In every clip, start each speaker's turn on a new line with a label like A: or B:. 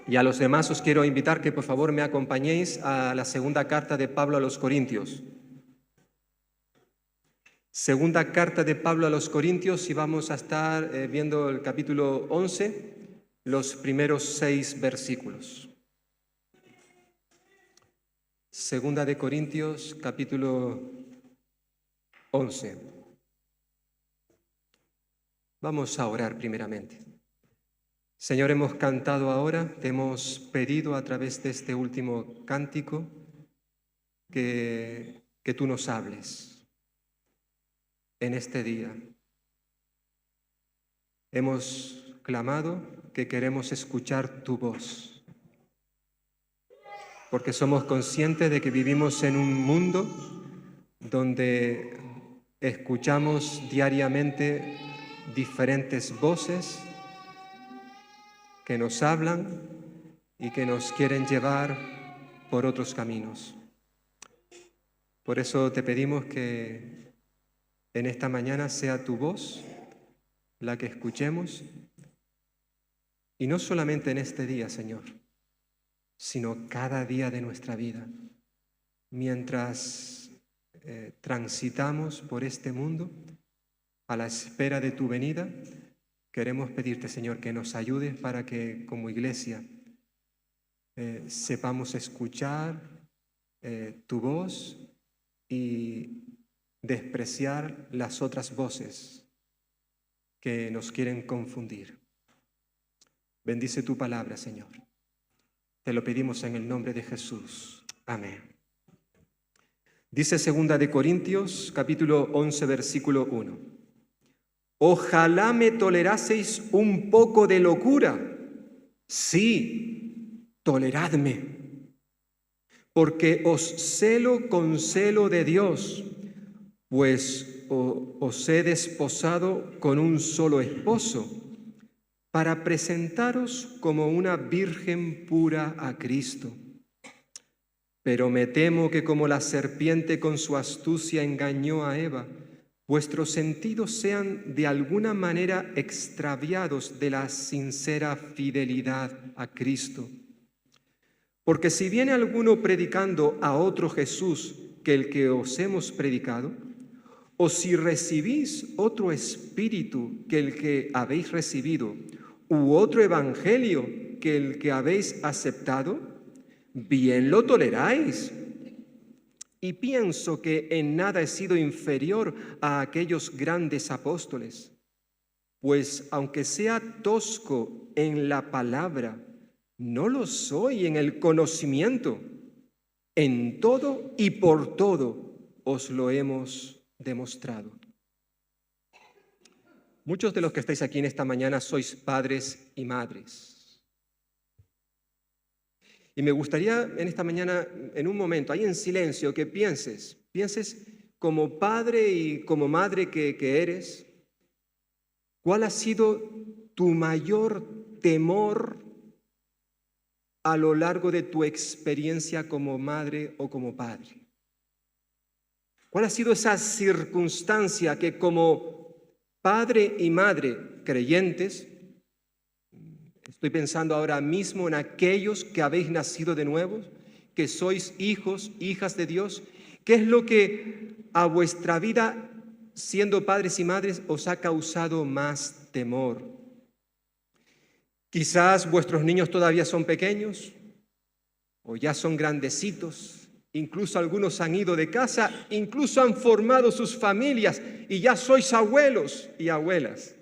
A: Y a los demás os quiero invitar que por favor me acompañéis a la segunda carta de Pablo a los Corintios. Segunda carta de Pablo a los Corintios, y vamos a estar viendo el capítulo 11, los primeros 6 versículos. Segunda de Corintios, capítulo 11. Vamos a orar primeramente. Señor, hemos cantado ahora, te hemos pedido a través de este último cántico que tú nos hables en este día. Hemos clamado que queremos escuchar tu voz, porque somos conscientes de que vivimos en un mundo donde escuchamos diariamente diferentes voces que nos hablan y que nos quieren llevar por otros caminos. Por eso te pedimos que en esta mañana sea tu voz la que escuchemos, y no solamente en este día, Señor, sino cada día de nuestra vida. Mientras transitamos por este mundo a la espera de tu venida, queremos pedirte, Señor, que nos ayudes para que como iglesia sepamos escuchar tu voz y despreciar las otras voces que nos quieren confundir. Bendice tu palabra, Señor. Te lo pedimos en el nombre de Jesús. Amén. Dice 2 de Corintios, capítulo 11, versículo 1. Ojalá me toleraseis un poco de locura. Sí, toleradme, porque os celo con celo de Dios, pues os he desposado con un solo esposo, para presentaros como una virgen pura a Cristo. Pero me temo que como la serpiente con su astucia engañó a Eva, vuestros sentidos sean de alguna manera extraviados de la sincera fidelidad a Cristo. Porque si viene alguno predicando a otro Jesús que el que os hemos predicado, o si recibís otro espíritu que el que habéis recibido, u otro evangelio que el que habéis aceptado, bien lo toleráis. Y pienso que en nada he sido inferior a aquellos grandes apóstoles, pues aunque sea tosco en la palabra, no lo soy en el conocimiento. En todo y por todo os lo hemos demostrado. Muchos de los que estáis aquí en esta mañana sois padres y madres. Y me gustaría en esta mañana, en un momento, ahí en silencio, que pienses como padre y como madre que eres, ¿cuál ha sido tu mayor temor a lo largo de tu experiencia como madre o como padre? ¿Cuál ha sido esa circunstancia que como padre y madre creyentes, estoy pensando ahora mismo en aquellos que habéis nacido de nuevo, que sois hijos, hijas de Dios, qué es lo que a vuestra vida, siendo padres y madres, os ha causado más temor? Quizás vuestros niños todavía son pequeños o ya son grandecitos. Incluso algunos han ido de casa, incluso han formado sus familias y ya sois abuelos y abuelas.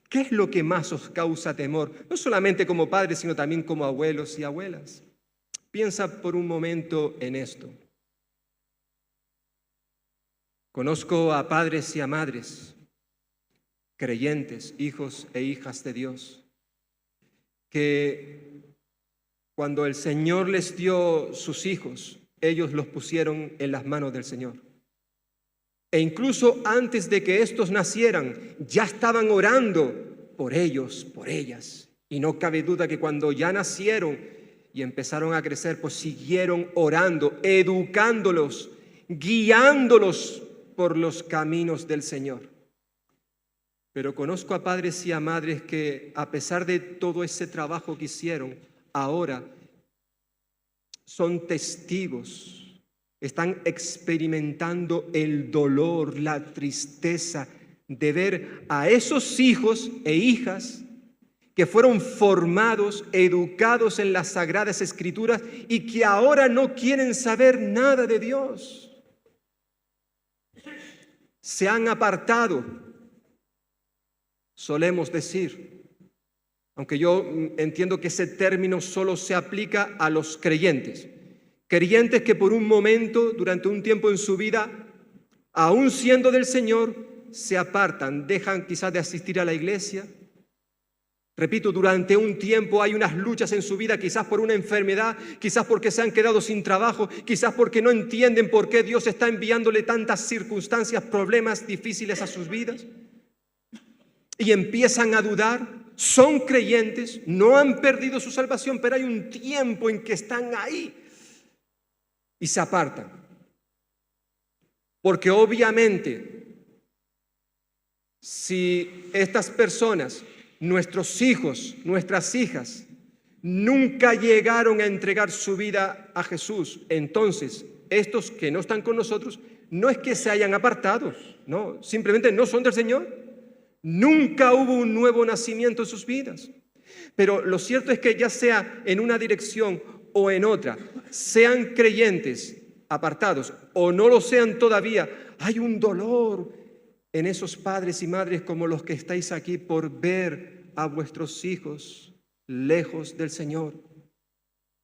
A: ¿Qué es lo que más os causa temor? No solamente como padres, sino también como abuelos y abuelas. Piensa por un momento en esto. Conozco a padres y a madres, creyentes, hijos e hijas de Dios, que cuando el Señor les dio sus hijos, ellos los pusieron en las manos del Señor. E incluso antes de que estos nacieran, ya estaban orando por ellos, por ellas. Y no cabe duda que cuando ya nacieron y empezaron a crecer, pues siguieron orando, educándolos, guiándolos por los caminos del Señor. Pero conozco a padres y a madres que, a pesar de todo ese trabajo que hicieron, ahora son testigos, están experimentando el dolor, la tristeza de ver a esos hijos e hijas que fueron formados, educados en las Sagradas Escrituras y que ahora no quieren saber nada de Dios. Se han apartado, solemos decir, aunque yo entiendo que ese término solo se aplica a los creyentes. Creyentes que por un momento, durante un tiempo en su vida, aún siendo del Señor, se apartan, dejan quizás de asistir a la iglesia. Repito, durante un tiempo hay unas luchas en su vida, quizás por una enfermedad, quizás porque se han quedado sin trabajo, quizás porque no entienden por qué Dios está enviándole tantas circunstancias, problemas difíciles a sus vidas. Y empiezan a dudar, son creyentes, no han perdido su salvación, pero hay un tiempo en que están ahí y se apartan. Porque obviamente, si estas personas, nuestros hijos, nuestras hijas, nunca llegaron a entregar su vida a Jesús, entonces estos que no están con nosotros, no es que se hayan apartado, no, simplemente no son del Señor. Nunca hubo un nuevo nacimiento en sus vidas. Pero lo cierto es que ya sea en una dirección o en otra, sean creyentes apartados o no lo sean todavía, hay un dolor en esos padres y madres como los que estáis aquí por ver a vuestros hijos lejos del Señor.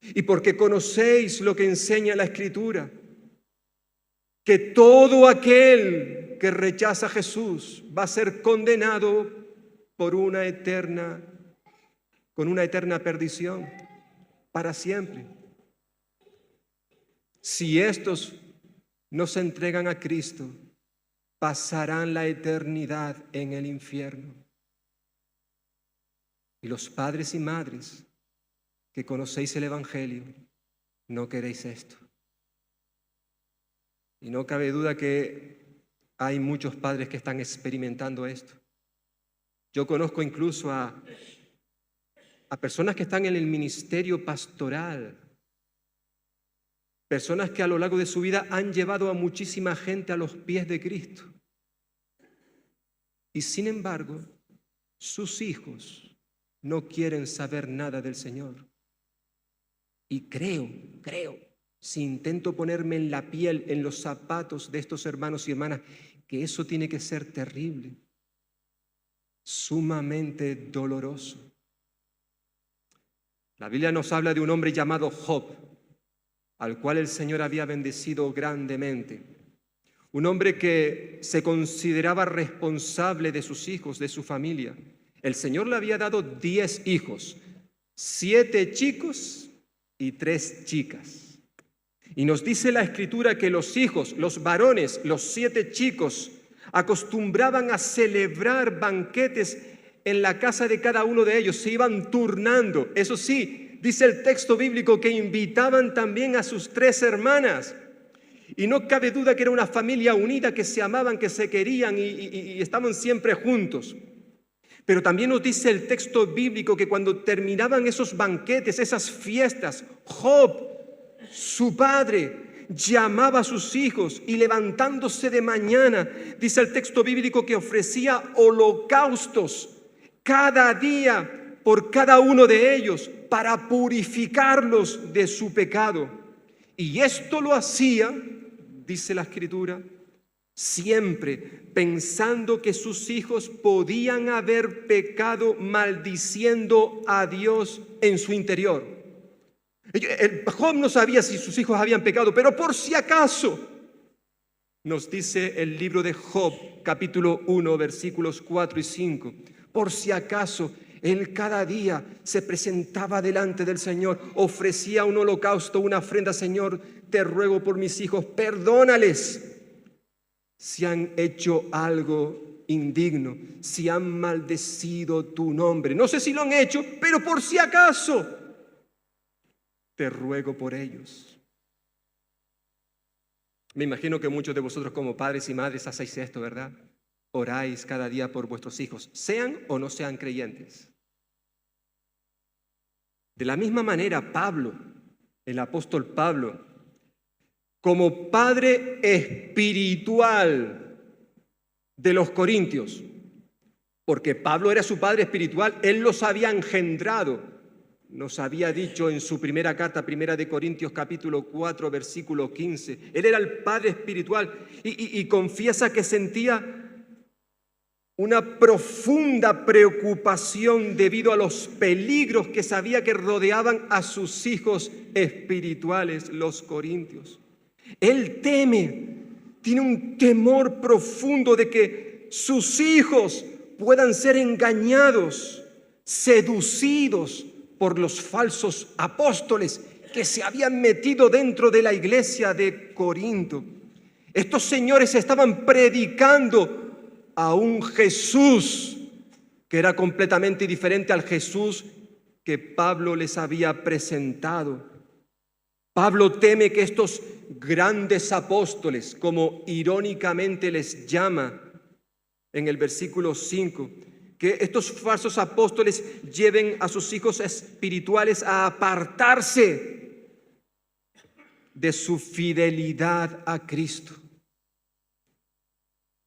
A: Y porque conocéis lo que enseña la Escritura, que todo aquel que rechaza a Jesús va a ser condenado por con una eterna perdición para siempre. Si estos no se entregan a Cristo, pasarán la eternidad en el infierno. Y los padres y madres que conocéis el Evangelio, no queréis esto. Y no cabe duda que hay muchos padres que están experimentando esto. Yo conozco incluso a personas que están en el ministerio pastoral, personas que a lo largo de su vida han llevado a muchísima gente a los pies de Cristo. Y sin embargo, sus hijos no quieren saber nada del Señor. Y creo, si intento ponerme en la piel, en los zapatos de estos hermanos y hermanas, que eso tiene que ser terrible, sumamente doloroso. La Biblia nos habla de un hombre llamado Job, al cual el Señor había bendecido grandemente. Un hombre que se consideraba responsable de sus hijos, de su familia. El Señor le había dado 10 hijos, 7 chicos y 3 chicas. Y nos dice la Escritura que los hijos, los varones, los 7 chicos, acostumbraban a celebrar banquetes en la casa de cada uno de ellos, se iban turnando. Eso sí, dice el texto bíblico que invitaban también a sus 3 hermanas. Y no cabe duda que era una familia unida, que se amaban, que se querían y estaban siempre juntos. Pero también nos dice el texto bíblico que cuando terminaban esos banquetes, esas fiestas, Job, su padre, llamaba a sus hijos y levantándose de mañana, dice el texto bíblico que ofrecía holocaustos cada día por cada uno de ellos para purificarlos de su pecado. Y esto lo hacía, dice la Escritura, siempre pensando que sus hijos podían haber pecado maldiciendo a Dios en su interior. Job no sabía si sus hijos habían pecado, pero por si acaso, nos dice el libro de Job, capítulo 1, versículos 4 y 5, por si acaso, él cada día se presentaba delante del Señor, ofrecía un holocausto, una ofrenda. Señor, te ruego por mis hijos, perdónales si han hecho algo indigno, si han maldecido tu nombre. No sé si lo han hecho, pero por si acaso, te ruego por ellos. Me imagino que muchos de vosotros como padres y madres hacéis esto, ¿verdad? Oráis cada día por vuestros hijos, sean o no sean creyentes. De la misma manera, Pablo, el apóstol Pablo, como padre espiritual de los corintios, porque Pablo era su padre espiritual, él los había engendrado. Nos había dicho en su primera carta, primera de Corintios capítulo 4, versículo 15. Él era el padre espiritual y confiesa que sentía una profunda preocupación debido a los peligros que sabía que rodeaban a sus hijos espirituales, los corintios. Él teme, tiene un temor profundo de que sus hijos puedan ser engañados, seducidos por los falsos apóstoles que se habían metido dentro de la iglesia de Corinto. Estos señores estaban predicando a un Jesús que era completamente diferente al Jesús que Pablo les había presentado. Pablo teme que estos grandes apóstoles, como irónicamente les llama en el versículo 5, que estos falsos apóstoles lleven a sus hijos espirituales a apartarse de su fidelidad a Cristo.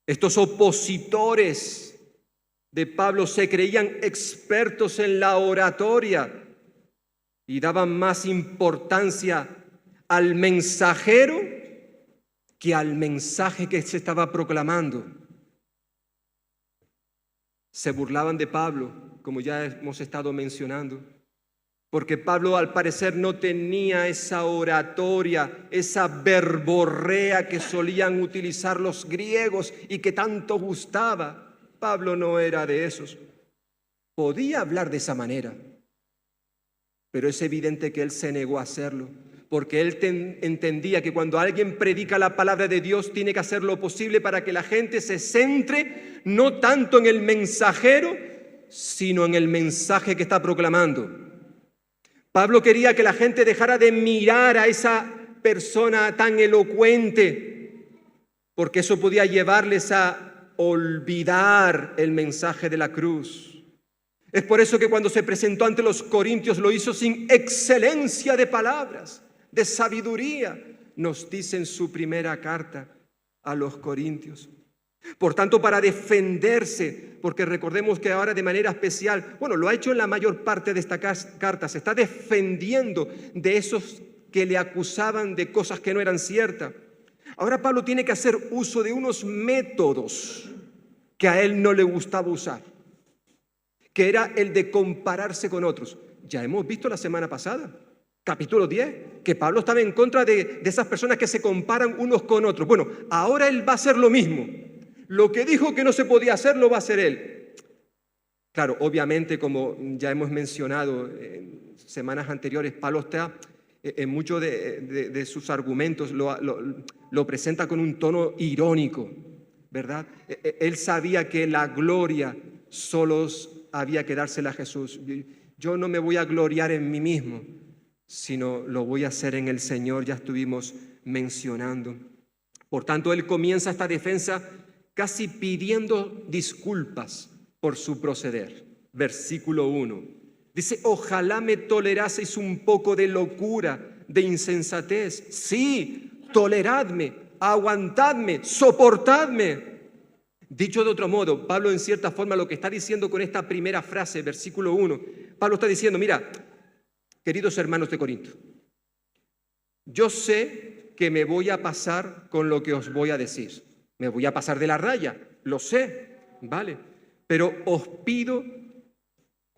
A: Estos opositores de Pablo se creían expertos en la oratoria y daban más importancia al mensajero que al mensaje que se estaba proclamando. Se burlaban de Pablo, como ya hemos estado mencionando, porque Pablo al parecer no tenía esa oratoria, esa verborrea que solían utilizar los griegos y que tanto gustaba. Pablo no era de esos. Podía hablar de esa manera, pero es evidente que él se negó a hacerlo, porque él entendía que cuando alguien predica la palabra de Dios tiene que hacer lo posible para que la gente se centre no tanto en el mensajero, sino en el mensaje que está proclamando. Pablo quería que la gente dejara de mirar a esa persona tan elocuente, porque eso podía llevarles a olvidar el mensaje de la cruz. Es por eso que cuando se presentó ante los corintios lo hizo sin excelencia de palabras, de sabiduría, nos dice en su primera carta a los corintios. Por tanto, para defenderse, porque recordemos que ahora de manera especial, lo ha hecho en la mayor parte de esta carta, se está defendiendo de esos que le acusaban de cosas que no eran ciertas. Ahora Pablo tiene que hacer uso de unos métodos que a él no le gustaba usar, que era el de compararse con otros. Ya hemos visto la semana pasada, capítulo 10, que Pablo estaba en contra de esas personas que se comparan unos con otros. Bueno, ahora él va a hacer lo mismo. Lo que dijo que no se podía hacer, lo va a hacer él. Claro, obviamente, como ya hemos mencionado en semanas anteriores, Pablo está en muchos de sus argumentos, lo presenta con un tono irónico, ¿verdad? Él sabía que la gloria solo había que dársela a Jesús. Yo no me voy a gloriar en mí mismo, sino lo voy a hacer en el Señor, ya estuvimos mencionando. Por tanto, él comienza esta defensa casi pidiendo disculpas por su proceder. Versículo 1. Dice, ojalá me toleraseis un poco de locura, de insensatez. Sí, toleradme, aguantadme, soportadme. Dicho de otro modo, Pablo en cierta forma lo que está diciendo con esta primera frase, versículo 1, Pablo está diciendo, mira, queridos hermanos de Corinto, yo sé que me voy a pasar con lo que os voy a decir. Me voy a pasar de la raya, lo sé, ¿vale? Pero os pido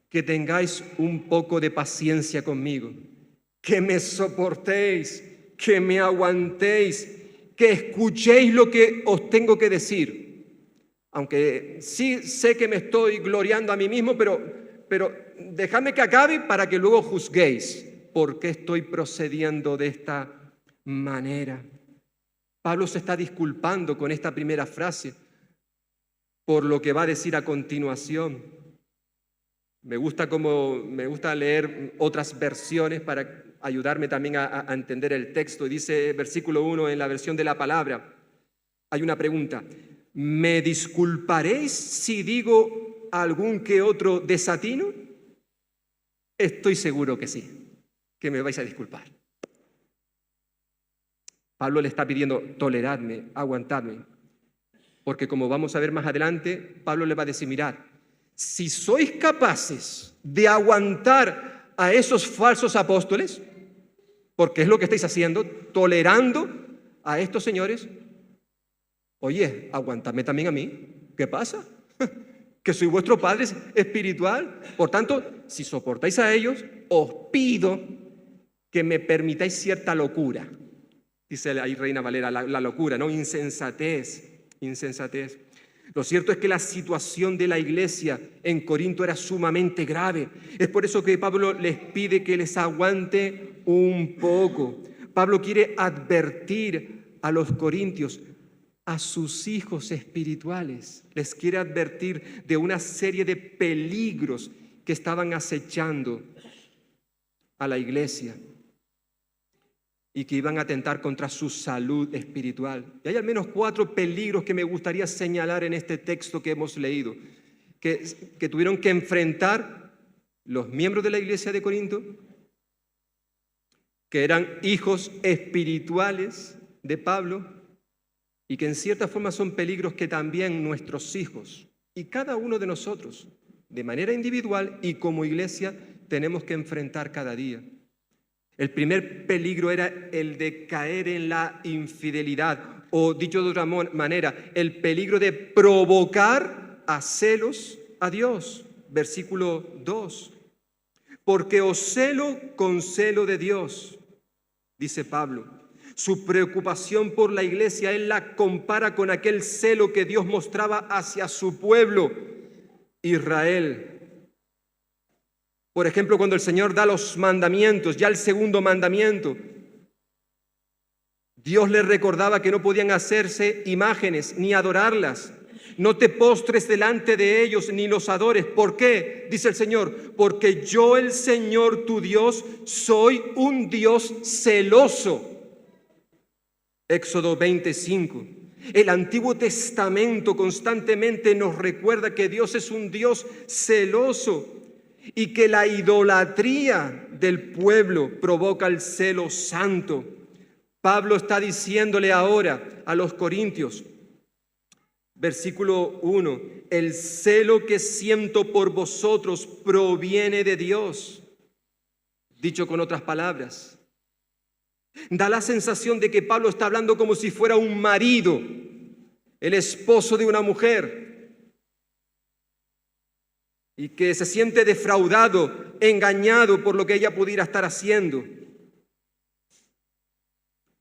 A: que tengáis un poco de paciencia conmigo, que me soportéis, que me aguantéis, que escuchéis lo que os tengo que decir. Aunque sí sé que me estoy gloriando a mí mismo, pero dejadme que acabe para que luego juzguéis por qué estoy procediendo de esta manera. Pablo se está disculpando con esta primera frase por lo que va a decir a continuación. Me gusta leer otras versiones para ayudarme también a entender el texto. Dice versículo 1 en la versión de la palabra, hay una pregunta. ¿Me disculparéis si digo algún que otro desatino? Estoy seguro que sí, que me vais a disculpar. Pablo le está pidiendo, toleradme, aguantadme, porque como vamos a ver más adelante, Pablo le va a decir, mirad, si sois capaces de aguantar a esos falsos apóstoles, porque es lo que estáis haciendo, tolerando a estos señores, oye, aguantadme también a mí. ¿Qué pasa? Que soy vuestro Padre espiritual. Por tanto, si soportáis a ellos, os pido que me permitáis cierta locura. Dice ahí Reina Valera, la locura, ¿no? Insensatez. Lo cierto es que la situación de la iglesia en Corinto era sumamente grave. Es por eso que Pablo les pide que les aguante un poco. Pablo quiere advertir a los corintios, a sus hijos espirituales, les quiere advertir de una serie de peligros que estaban acechando a la iglesia y que iban a atentar contra su salud espiritual. Y hay al menos 4 peligros que me gustaría señalar en este texto que hemos leído, que tuvieron que enfrentar los miembros de la iglesia de Corinto, que eran hijos espirituales de Pablo, y que en cierta forma son peligros que también nuestros hijos y cada uno de nosotros, de manera individual y como iglesia, tenemos que enfrentar cada día. El primer peligro era el de caer en la infidelidad, o dicho de otra manera, el peligro de provocar a celos a Dios. Versículo 2. Porque os celo con celo de Dios, dice Pablo. Su preocupación por la iglesia, él la compara con aquel celo que Dios mostraba hacia su pueblo, Israel. Por ejemplo, cuando el Señor da los mandamientos, ya el segundo mandamiento, Dios les recordaba que no podían hacerse imágenes ni adorarlas. No te postres delante de ellos ni los adores. ¿Por qué? Dice el Señor, porque yo, el Señor tu Dios, soy un Dios celoso. Éxodo 25. El Antiguo Testamento constantemente nos recuerda que Dios es un Dios celoso y que la idolatría del pueblo provoca el celo santo. Pablo está diciéndole ahora a los corintios, versículo 1, el celo que siento por vosotros proviene de Dios. Dicho con otras palabras, da la sensación de que Pablo está hablando como si fuera un marido, el esposo de una mujer, y que se siente defraudado, engañado por lo que ella pudiera estar haciendo.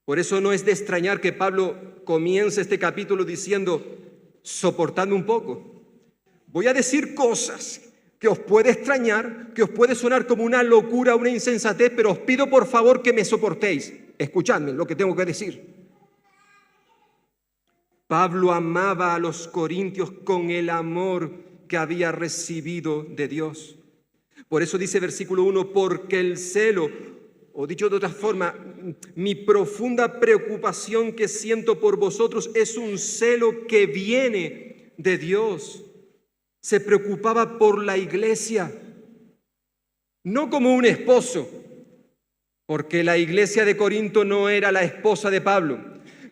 A: Por eso no es de extrañar que Pablo comience este capítulo diciendo, soportadme un poco. Voy a decir cosas que os puede extrañar, que os puede sonar como una locura, una insensatez, pero os pido por favor que me soportéis. Escuchadme lo que tengo que decir. Pablo amaba a los corintios con el amor que había recibido de Dios. Por eso dice versículo 1, porque el celo, o dicho de otra forma, mi profunda preocupación que siento por vosotros es un celo que viene de Dios. Se preocupaba por la iglesia, no como un esposo, porque la iglesia de Corinto no era la esposa de Pablo,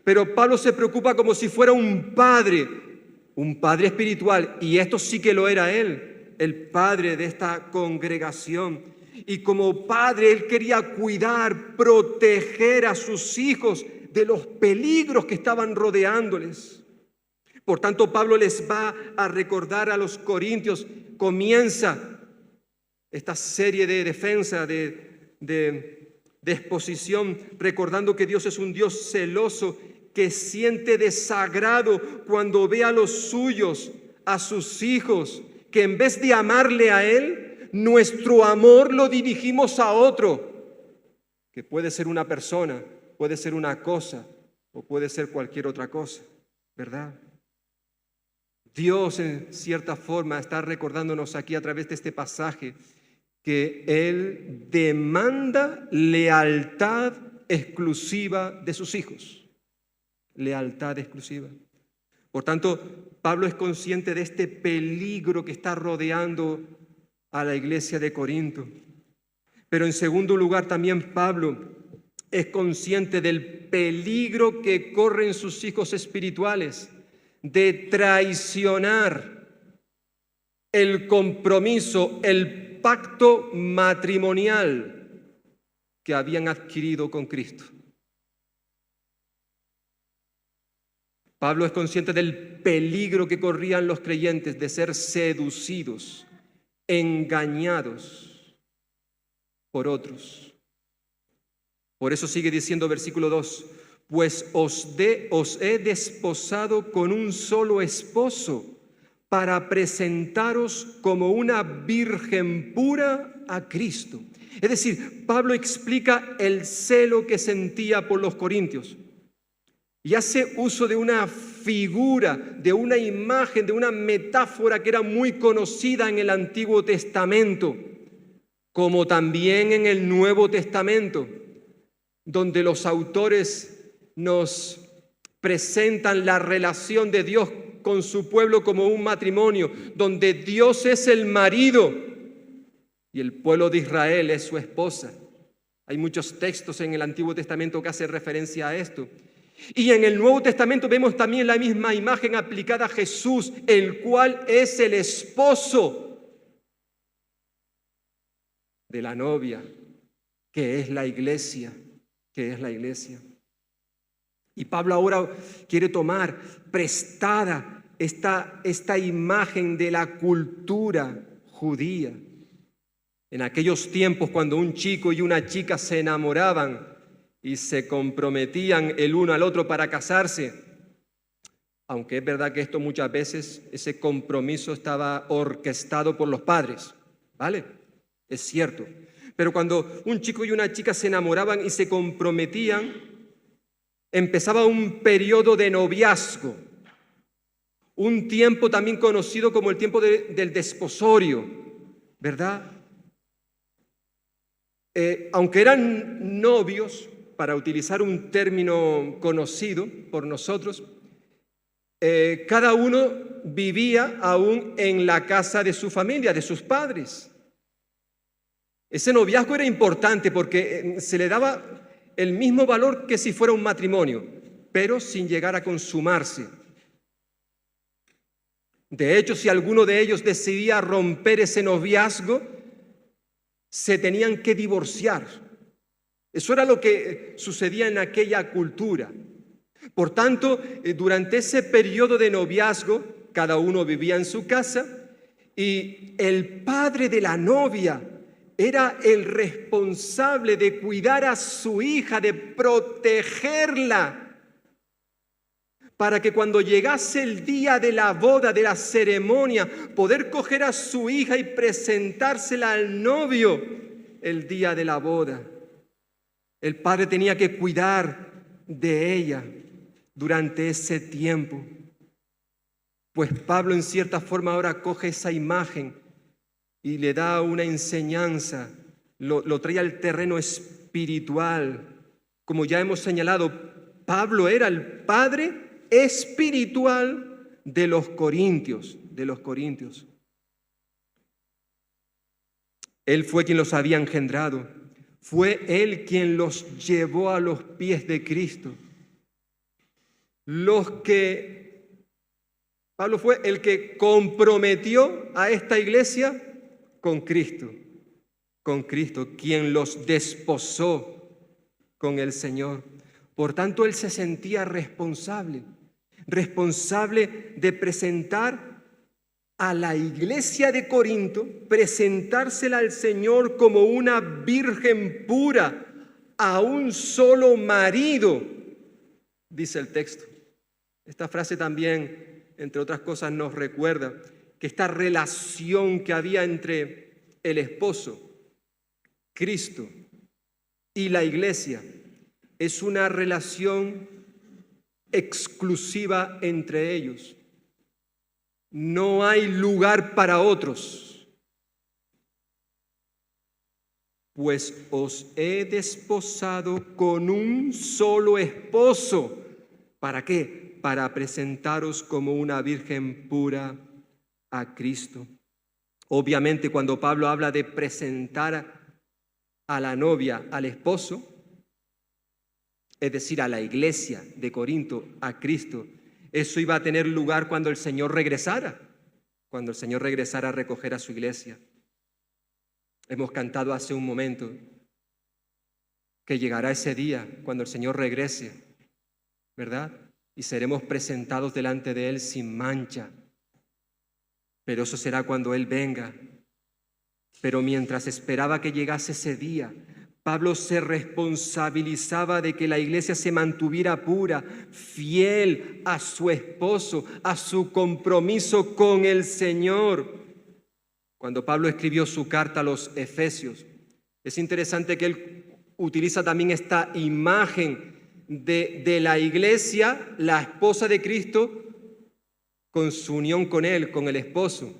A: pero Pablo se preocupa como si fuera un padre espiritual, y esto sí que lo era él, el padre de esta congregación. Y como padre, él quería cuidar, proteger a sus hijos de los peligros que estaban rodeándoles. Por tanto, Pablo les va a recordar a los corintios, comienza esta serie de defensa, de exposición, recordando que Dios es un Dios celoso, que siente desagrado cuando ve a los suyos, a sus hijos, que en vez de amarle a Él, nuestro amor lo dirigimos a otro, que puede ser una persona, puede ser una cosa, o puede ser cualquier otra cosa, ¿verdad? Dios en cierta forma está recordándonos aquí a través de este pasaje que Él demanda lealtad exclusiva de sus hijos. Lealtad exclusiva. Por tanto, Pablo es consciente de este peligro que está rodeando a la iglesia de Corinto. Pero en segundo lugar, también Pablo es consciente del peligro que corren sus hijos espirituales de traicionar el compromiso, el pacto matrimonial que habían adquirido con Cristo. Pablo es consciente del peligro que corrían los creyentes de ser seducidos, engañados por otros. Por eso sigue diciendo versículo 2, pues os he desposado con un solo esposo para presentaros como una virgen pura a Cristo. Es decir, Pablo explica el celo que sentía por los corintios y hace uso de una figura, de una imagen, de una metáfora que era muy conocida en el Antiguo Testamento, como también en el Nuevo Testamento, donde los autores nos presentan la relación de Dios con su pueblo como un matrimonio, donde Dios es el marido y el pueblo de Israel es su esposa. Hay muchos textos en el Antiguo Testamento que hacen referencia a esto. Y en el Nuevo Testamento vemos también la misma imagen aplicada a Jesús, el cual es el esposo de la novia, que es la iglesia, Y Pablo ahora quiere tomar prestada esta imagen de la cultura judía. En aquellos tiempos, cuando un chico y una chica se enamoraban y se comprometían el uno al otro para casarse, aunque es verdad que esto muchas veces, ese compromiso estaba orquestado por los padres, ¿vale? Es cierto. Pero cuando un chico y una chica se enamoraban y se comprometían, empezaba un periodo de noviazgo, un tiempo también conocido como el tiempo del desposorio, ¿verdad? Aunque eran novios, para utilizar un término conocido por nosotros, cada uno vivía aún en la casa de su familia, de sus padres. Ese noviazgo era importante porque se le daba el mismo valor que si fuera un matrimonio, pero sin llegar a consumarse. De hecho, si alguno de ellos decidía romper ese noviazgo, se tenían que divorciar. Eso era lo que sucedía en aquella cultura. Por tanto, durante ese periodo de noviazgo, cada uno vivía en su casa y el padre de la novia era el responsable de cuidar a su hija, de protegerla, para que cuando llegase el día de la boda, de la ceremonia, poder coger a su hija y presentársela al novio el día de la boda. El padre tenía que cuidar de ella durante ese tiempo. Pues Pablo en cierta forma ahora coge esa imagen y le da una enseñanza, lo trae al terreno espiritual. Como ya hemos señalado, Pablo era el padre espiritual de los corintios. Él fue quien los había engendrado, fue Él quien los llevó a los pies de Cristo. Pablo fue el que comprometió a esta iglesia con Cristo, quien los desposó con el Señor. Por tanto, él se sentía responsable de presentar a la iglesia de Corinto, presentársela al Señor como una virgen pura, a un solo marido, dice el texto. Esta frase también, entre otras cosas, nos recuerda que esta relación que había entre el esposo, Cristo, y la iglesia es una relación exclusiva entre ellos. No hay lugar para otros. Pues os he desposado con un solo esposo. ¿Para qué? Para presentaros como una virgen pura a Cristo. Obviamente, cuando Pablo habla de presentar a la novia, al esposo, es decir, a la iglesia de Corinto, a Cristo, eso iba a tener lugar cuando el Señor regresara a recoger a su iglesia. Hemos cantado hace un momento que llegará ese día cuando el Señor regrese, ¿verdad? Y seremos presentados delante de Él sin mancha. Pero eso será cuando Él venga. Pero mientras esperaba que llegase ese día, Pablo se responsabilizaba de que la iglesia se mantuviera pura, fiel a su esposo, a su compromiso con el Señor. Cuando Pablo escribió su carta a los Efesios, es interesante que él utiliza también esta imagen de la iglesia, la esposa de Cristo, con su unión con Él, con el esposo.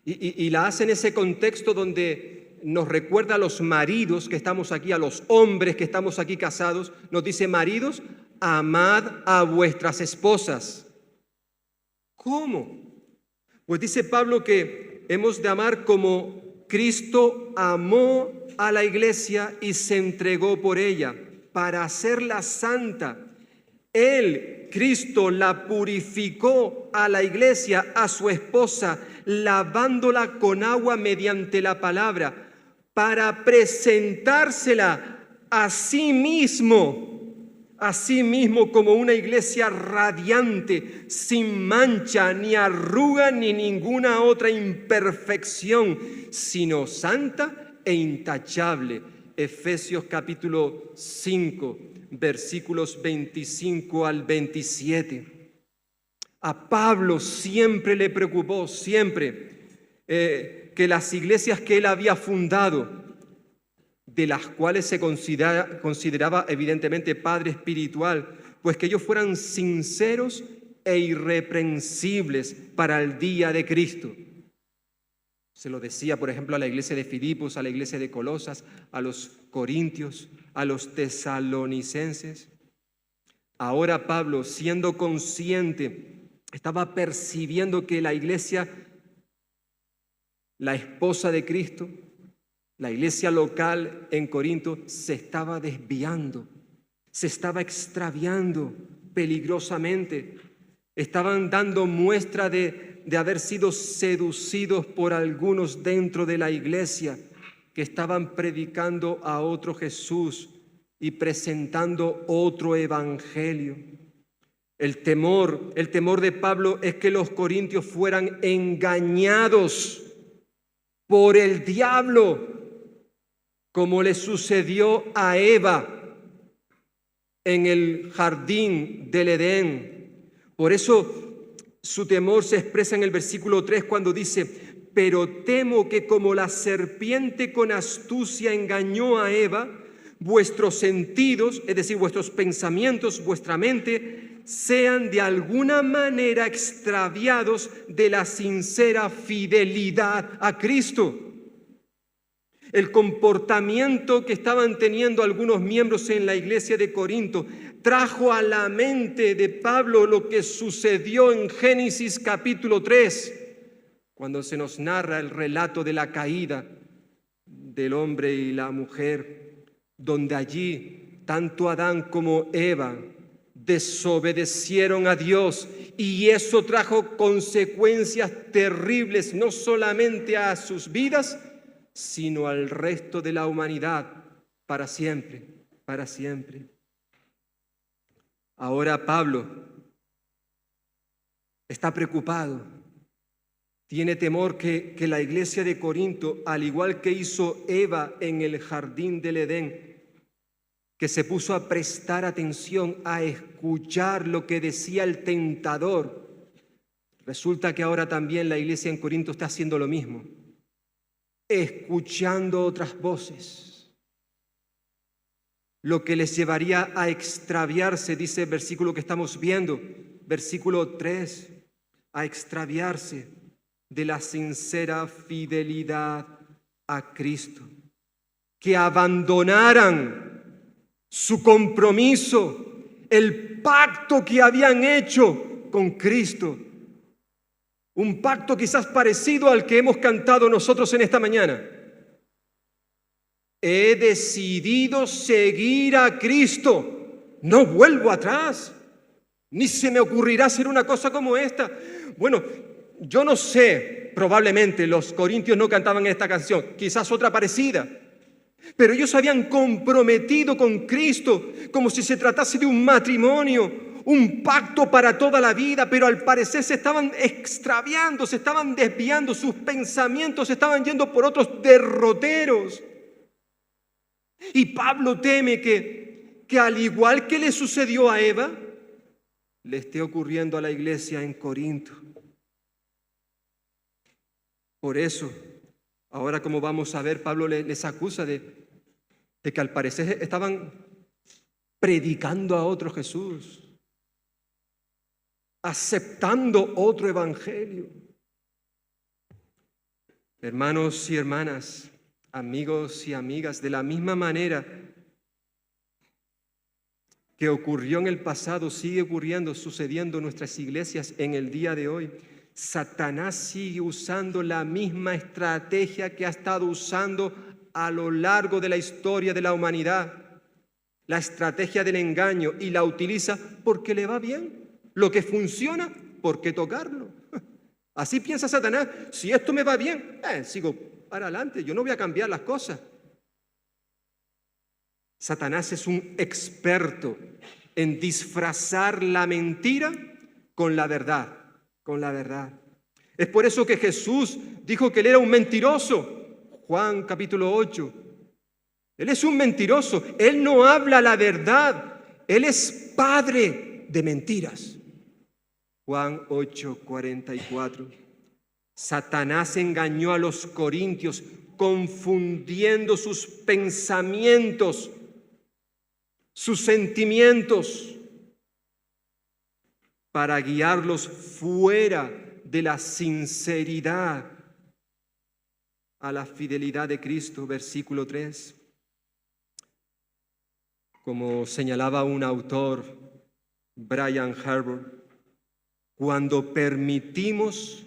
A: Y la hace en ese contexto donde nos recuerda a los maridos que estamos aquí, a los hombres que estamos aquí casados. Nos dice: maridos, amad a vuestras esposas. ¿Cómo? Pues dice Pablo que hemos de amar como Cristo amó a la iglesia y se entregó por ella para hacerla santa. Él, Cristo, la purificó a la iglesia, a su esposa, lavándola con agua mediante la palabra, para presentársela a sí mismo como una iglesia radiante, sin mancha, ni arruga, ni ninguna otra imperfección, sino santa e intachable. Efesios capítulo 5, versículos 25 al 27. A Pablo siempre le preocupó, que las iglesias que él había fundado, de las cuales se consideraba evidentemente padre espiritual, pues que ellos fueran sinceros e irreprensibles para el día de Cristo. Se lo decía, por ejemplo, a la iglesia de Filipos, a la iglesia de Colosas, a los corintios, a los tesalonicenses. Ahora Pablo, siendo consciente, estaba percibiendo que la iglesia, la esposa de Cristo, la iglesia local en Corinto, se estaba desviando, se estaba extraviando peligrosamente. Estaban dando muestra de haber sido seducidos por algunos dentro de la iglesia que estaban predicando a otro Jesús y presentando otro evangelio. El temor de Pablo es que los corintios fueran engañados por el diablo, como le sucedió a Eva en el jardín del Edén. Por eso su temor se expresa en el versículo 3 cuando dice: pero temo que como la serpiente con astucia engañó a Eva, vuestros sentidos, es decir, vuestros pensamientos, vuestra mente, sean de alguna manera extraviados de la sincera fidelidad a Cristo. El comportamiento que estaban teniendo algunos miembros en la iglesia de Corinto trajo a la mente de Pablo lo que sucedió en Génesis capítulo 3, cuando se nos narra el relato de la caída del hombre y la mujer, donde allí tanto Adán como Eva desobedecieron a Dios, y eso trajo consecuencias terribles no solamente a sus vidas, sino al resto de la humanidad para siempre, para siempre. Ahora Pablo está preocupado, tiene temor que la iglesia de Corinto, al igual que hizo Eva en el jardín del Edén, que se puso a prestar atención, a escuchar lo que decía el tentador, resulta que ahora también la iglesia en Corinto está haciendo lo mismo, escuchando otras voces, lo que les llevaría a extraviarse, dice el versículo que estamos viendo, versículo 3, a extraviarse de la sincera fidelidad a Cristo, que abandonaran su compromiso, el pacto que habían hecho con Cristo. Un pacto quizás parecido al que hemos cantado nosotros en esta mañana. He decidido seguir a Cristo. No vuelvo atrás. Ni se me ocurrirá hacer una cosa como esta. Bueno, yo no sé, probablemente los corintios no cantaban esta canción, quizás otra parecida. Pero ellos habían comprometido con Cristo como si se tratase de un matrimonio, un pacto para toda la vida, pero al parecer se estaban extraviando, se estaban desviando, sus pensamientos se estaban yendo por otros derroteros. Y Pablo teme que al igual que le sucedió a Eva, le esté ocurriendo a la iglesia en Corinto. Por eso, ahora como vamos a ver, Pablo les acusa de que al parecer estaban predicando a otro Jesús, aceptando otro evangelio. Hermanos y hermanas, amigos y amigas, de la misma manera que ocurrió en el pasado, sigue ocurriendo, sucediendo en nuestras iglesias en el día de hoy. Satanás sigue usando la misma estrategia que ha estado usando a lo largo de la historia de la humanidad, la estrategia del engaño, y la utiliza porque le va bien. Lo que funciona, ¿por qué tocarlo? Así piensa Satanás: si esto me va bien, sigo para adelante, yo no voy a cambiar las cosas. Satanás es un experto en disfrazar la mentira con la verdad, con la verdad. Es por eso que Jesús dijo que él era un mentiroso. Juan capítulo 8. Él es un mentiroso, él no habla la verdad, él es padre de mentiras. Juan 8:44. Satanás engañó a los corintios confundiendo sus pensamientos, sus sentimientos, para guiarlos fuera de la sinceridad a la fidelidad de Cristo. Versículo 3. Como señalaba un autor, Brian Harbour, cuando permitimos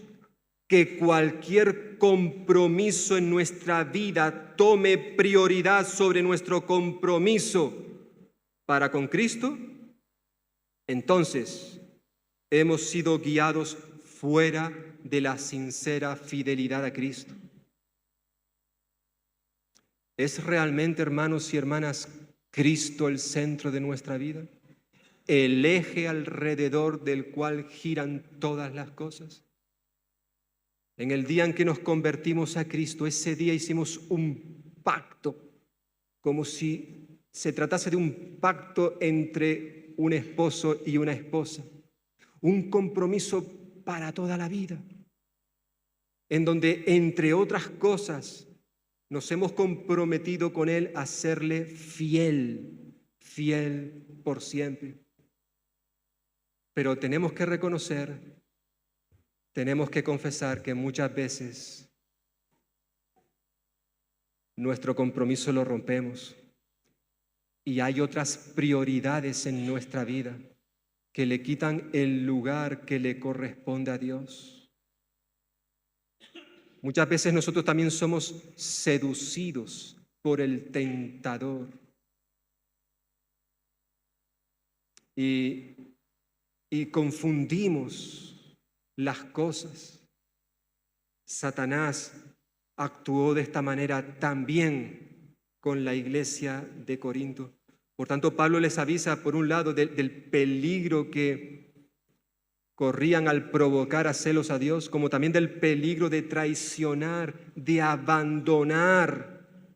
A: que cualquier compromiso en nuestra vida tome prioridad sobre nuestro compromiso para con Cristo, entonces hemos sido guiados fuera de la sincera fidelidad a Cristo. ¿Es realmente, hermanos y hermanas, Cristo el centro de nuestra vida? ¿El eje alrededor del cual giran todas las cosas? En el día en que nos convertimos a Cristo, ese día hicimos un pacto, como si se tratase de un pacto entre un esposo y una esposa, un compromiso para toda la vida, en donde, entre otras cosas, nos hemos comprometido con Él a serle fiel, fiel por siempre. Pero tenemos que reconocer, tenemos que confesar que muchas veces nuestro compromiso lo rompemos y hay otras prioridades en nuestra vida que le quitan el lugar que le corresponde a Dios. Muchas veces nosotros también somos seducidos por el tentador y confundimos las cosas. Satanás actuó de esta manera también con la iglesia de Corinto. Por tanto, Pablo les avisa, por un lado, del peligro que corrían al provocar a celos a Dios, como también del peligro de traicionar, de abandonar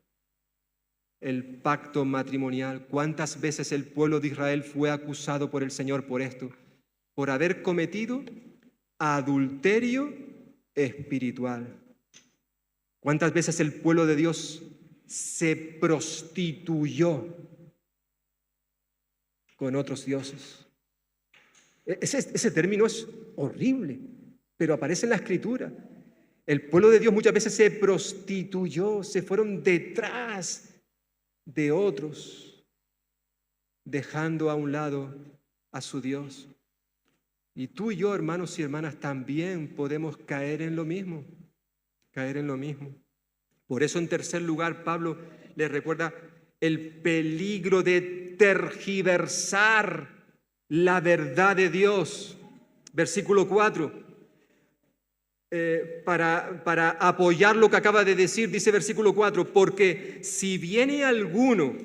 A: el pacto matrimonial. ¿Cuántas veces el pueblo de Israel fue acusado por el Señor por esto? Por haber cometido adulterio espiritual. ¿Cuántas veces el pueblo de Dios se prostituyó con otros dioses? Ese término es horrible, pero aparece en la Escritura. El pueblo de Dios muchas veces se prostituyó, se fueron detrás de otros, dejando a un lado a su Dios. Y tú y yo, hermanos y hermanas, también podemos caer en lo mismo, caer en lo mismo. Por eso, en tercer lugar, Pablo les recuerda el peligro de tergiversar la verdad de Dios. Versículo 4. Para apoyar lo que acaba de decir, dice versículo 4, porque si viene alguno,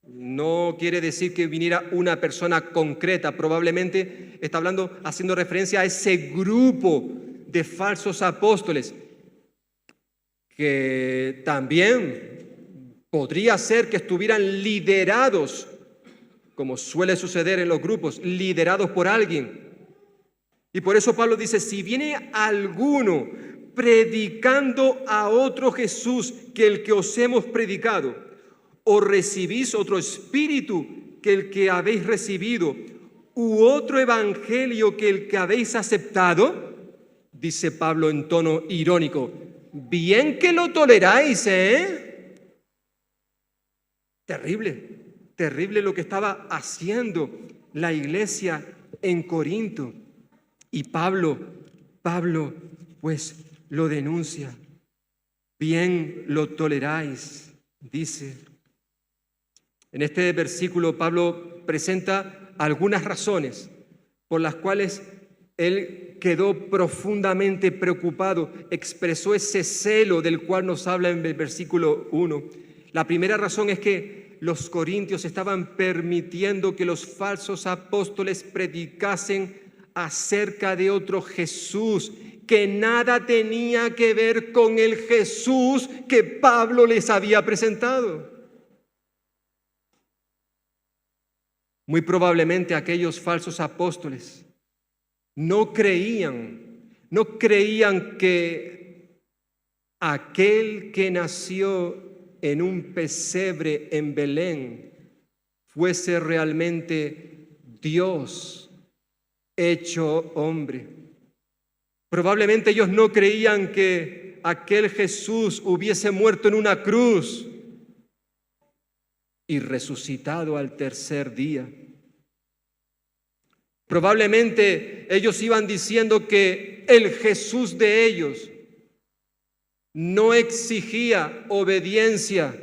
A: no quiere decir que viniera una persona concreta, probablemente está hablando, haciendo referencia a ese grupo de falsos apóstoles, que también podría ser que estuvieran liderados, como suele suceder en los grupos, liderados por alguien. Y por eso Pablo dice, si viene alguno predicando a otro Jesús que el que os hemos predicado, o recibís otro espíritu que el que habéis recibido, u otro evangelio que el que habéis aceptado, dice Pablo en tono irónico, bien que lo toleráis, ¿eh? Terrible, terrible lo que estaba haciendo la iglesia en Corinto. Y Pablo, pues lo denuncia. Bien lo toleráis, dice. En este versículo Pablo presenta algunas razones por las cuales él quedó profundamente preocupado, expresó ese celo del cual nos habla en el versículo 1. La primera razón es que los corintios estaban permitiendo que los falsos apóstoles predicasen acerca de otro Jesús que nada tenía que ver con el Jesús que Pablo les había presentado. Muy probablemente aquellos falsos apóstoles no creían que aquel que nació en un pesebre en Belén fuese realmente Dios hecho hombre. Probablemente ellos no creían que aquel Jesús hubiese muerto en una cruz y resucitado al tercer día. Probablemente ellos iban diciendo que el Jesús de ellos no exigía obediencia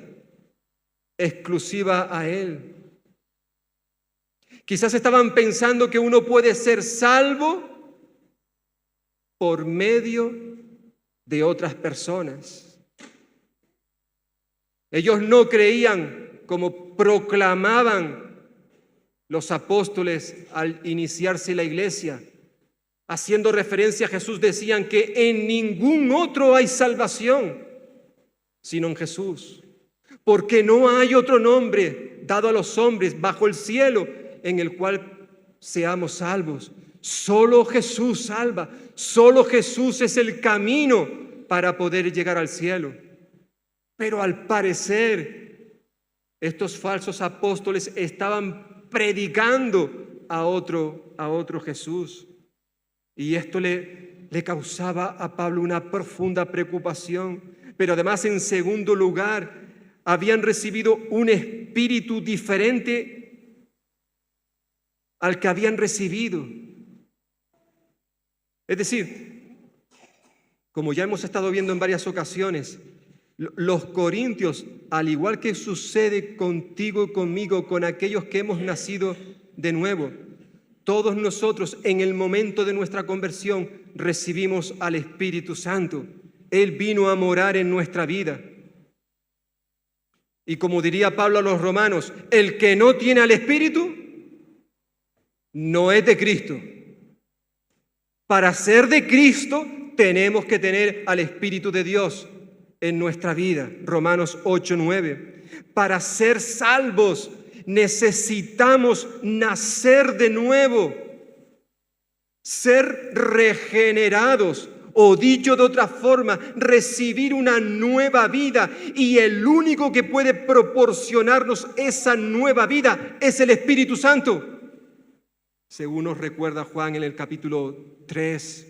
A: exclusiva a Él. Quizás estaban pensando que uno puede ser salvo por medio de otras personas. Ellos no creían, como proclamaban los apóstoles al iniciarse la iglesia, haciendo referencia a Jesús, decían que en ningún otro hay salvación sino en Jesús, porque no hay otro nombre dado a los hombres bajo el cielo en el cual seamos salvos. Solo Jesús salva, solo Jesús es el camino para poder llegar al cielo. Pero al parecer estos falsos apóstoles estaban predicando a otro Jesús. Y esto le causaba a Pablo una profunda preocupación. Pero además, en segundo lugar, habían recibido un espíritu diferente al que habían recibido. Es decir, como ya hemos estado viendo en varias ocasiones, los corintios, al igual que sucede contigo y conmigo, con aquellos que hemos nacido de nuevo, todos nosotros en el momento de nuestra conversión recibimos al Espíritu Santo. Él vino a morar en nuestra vida. Y como diría Pablo a los romanos, el que no tiene al Espíritu no es de Cristo. Para ser de Cristo tenemos que tener al Espíritu de Dios en nuestra vida. Romanos 8:9. Para ser salvos necesitamos nacer de nuevo, ser regenerados, o dicho de otra forma, recibir una nueva vida. Y el único que puede proporcionarnos esa nueva vida es el Espíritu Santo. Según nos recuerda Juan en el capítulo 3,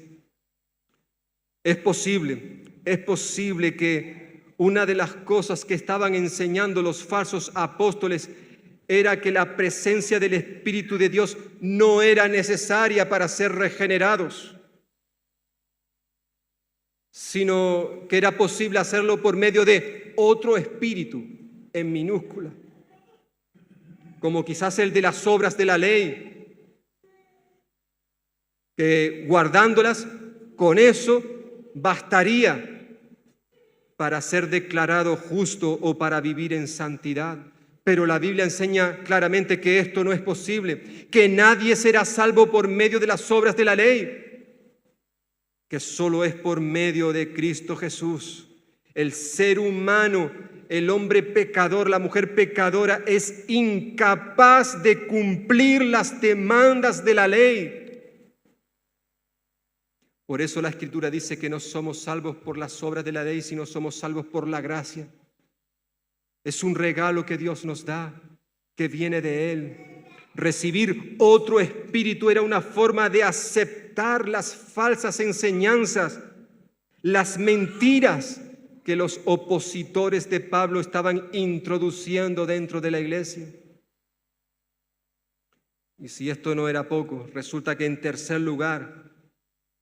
A: es posible que una de las cosas que estaban enseñando los falsos apóstoles era que la presencia del Espíritu de Dios no era necesaria para ser regenerados. sino que era posible hacerlo por medio de otro espíritu, en minúscula, como quizás el de las obras de la ley, que guardándolas, con eso bastaría para ser declarado justo o para vivir en santidad. Pero la Biblia enseña claramente que esto no es posible, que nadie será salvo por medio de las obras de la ley, que solo es por medio de Cristo Jesús. El ser humano, el hombre pecador, la mujer pecadora, es incapaz de cumplir las demandas de la ley. Por eso la Escritura dice que no somos salvos por las obras de la ley, sino somos salvos por la gracia. Es un regalo que Dios nos da, que viene de Él. Recibir otro espíritu era una forma de aceptar las falsas enseñanzas, las mentiras que los opositores de Pablo estaban introduciendo dentro de la iglesia. Y si esto no era poco, resulta que en tercer lugar,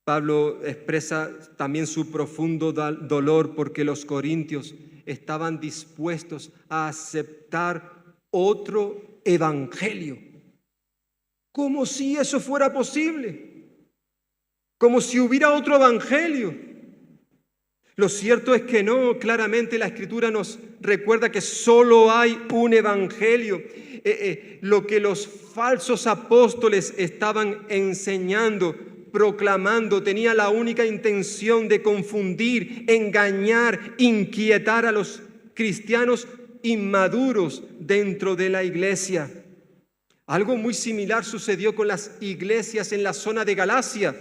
A: Pablo expresa también su profundo dolor porque los corintios estaban dispuestos a aceptar otro evangelio. Como si eso fuera posible. Como si hubiera otro evangelio. Lo cierto es que no, claramente la Escritura nos recuerda que solo hay un evangelio. Lo que los falsos apóstoles estaban enseñando, proclamando, tenía la única intención de confundir, engañar, inquietar a los cristianos inmaduros dentro de la iglesia. Algo muy similar sucedió con las iglesias en la zona de Galacia.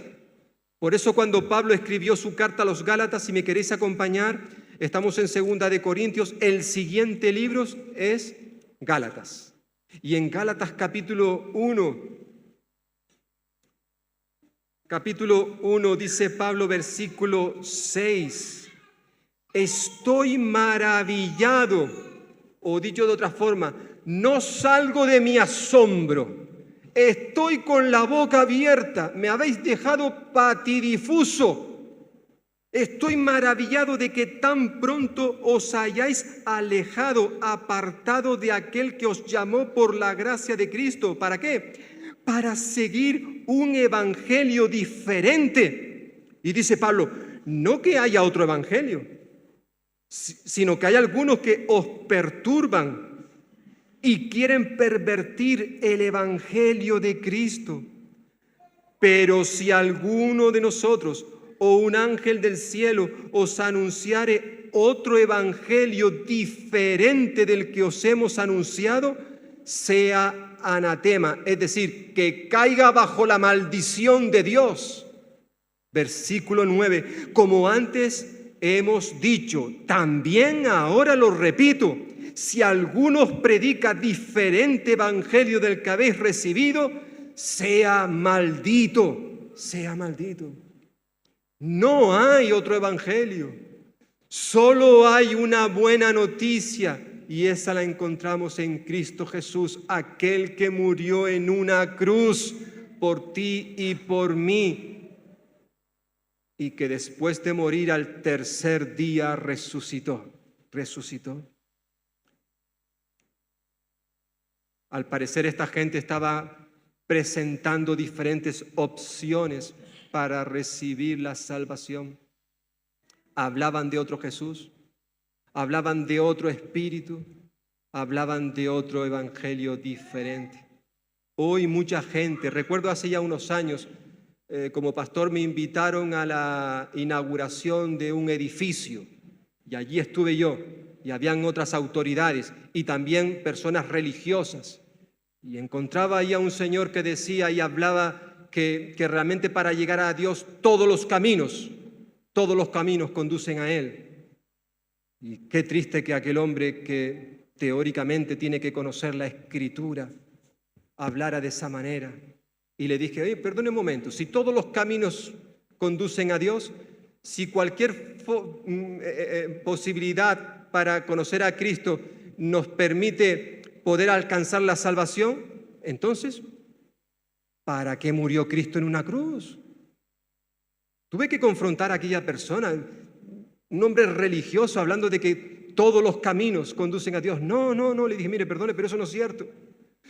A: Por eso cuando Pablo escribió su carta a los Gálatas, si me queréis acompañar, estamos en 2 de Corintios, el siguiente libro es Gálatas. Y en Gálatas capítulo 1 dice Pablo, versículo 6, estoy maravillado, o dicho de otra forma, no salgo de mi asombro, estoy con la boca abierta, me habéis dejado patidifuso. Estoy maravillado de que tan pronto os hayáis alejado, apartado de aquel que os llamó por la gracia de Cristo. ¿Para qué? Para seguir un evangelio diferente. Y dice Pablo, no que haya otro evangelio, sino que hay algunos que os perturban y quieren pervertir el evangelio de Cristo. Pero si alguno de nosotros o un ángel del cielo os anunciare otro evangelio diferente del que os hemos anunciado, sea anatema, es decir, que caiga bajo la maldición de Dios. Versículo 9, como antes hemos dicho, también ahora lo repito, si alguno os predica diferente evangelio del que habéis recibido, sea maldito, sea maldito. No hay otro evangelio, solo hay una buena noticia y esa la encontramos en Cristo Jesús, aquel que murió en una cruz por ti y por mí y que después de morir al tercer día resucitó. Al parecer esta gente estaba presentando diferentes opciones para recibir la salvación. Hablaban de otro Jesús, hablaban de otro espíritu, hablaban de otro evangelio diferente. Hoy mucha gente, recuerdo hace ya unos años, como pastor me invitaron a la inauguración de un edificio y allí estuve yo y habían otras autoridades y también personas religiosas y encontraba ahí a un señor que decía y hablaba que realmente para llegar a Dios todos los caminos conducen a Él. Y qué triste que aquel hombre que teóricamente tiene que conocer la Escritura hablara de esa manera. Y le dije, oye, perdone un momento, si todos los caminos conducen a Dios, si cualquier posibilidad para conocer a Cristo nos permite poder alcanzar la salvación, entonces, ¿para qué murió Cristo en una cruz? Tuve que confrontar a aquella persona, un hombre religioso, hablando de que todos los caminos conducen a Dios. No, le dije, mire, perdone, pero eso no es cierto.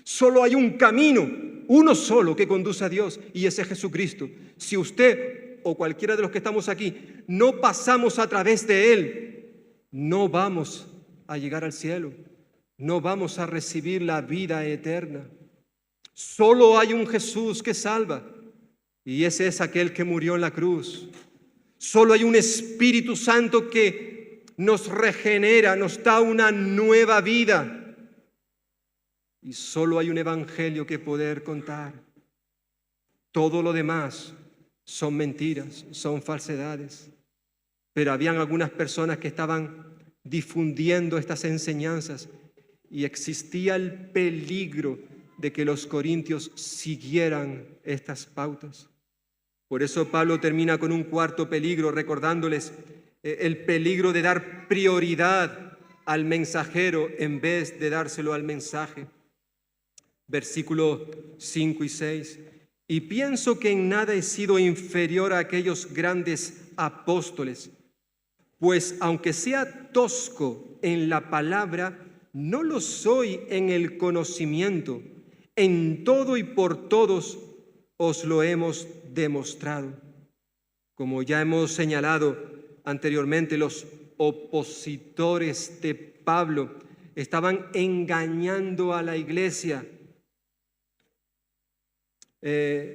A: Solo hay un camino, uno solo que conduce a Dios, y ese es Jesucristo. Si usted o cualquiera de los que estamos aquí no pasamos a través de Él, no vamos a llegar al cielo, no vamos a recibir la vida eterna. Solo hay un Jesús que salva, y ese es aquel que murió en la cruz. Solo hay un Espíritu Santo que nos regenera, nos da una nueva vida. Y solo hay un evangelio que poder contar. Todo lo demás son mentiras, son falsedades. Pero habían algunas personas que estaban difundiendo estas enseñanzas y existía el peligro de que los corintios siguieran estas pautas. Por eso Pablo termina con un cuarto peligro, recordándoles el peligro de dar prioridad al mensajero en vez de dárselo al mensaje. Versículos 5 y 6. Y pienso que en nada he sido inferior a aquellos grandes apóstoles, pues aunque sea tosco en la palabra, no lo soy en el conocimiento. En todo y por todos os lo hemos demostrado. Como ya hemos señalado anteriormente, los opositores de Pablo estaban engañando a la iglesia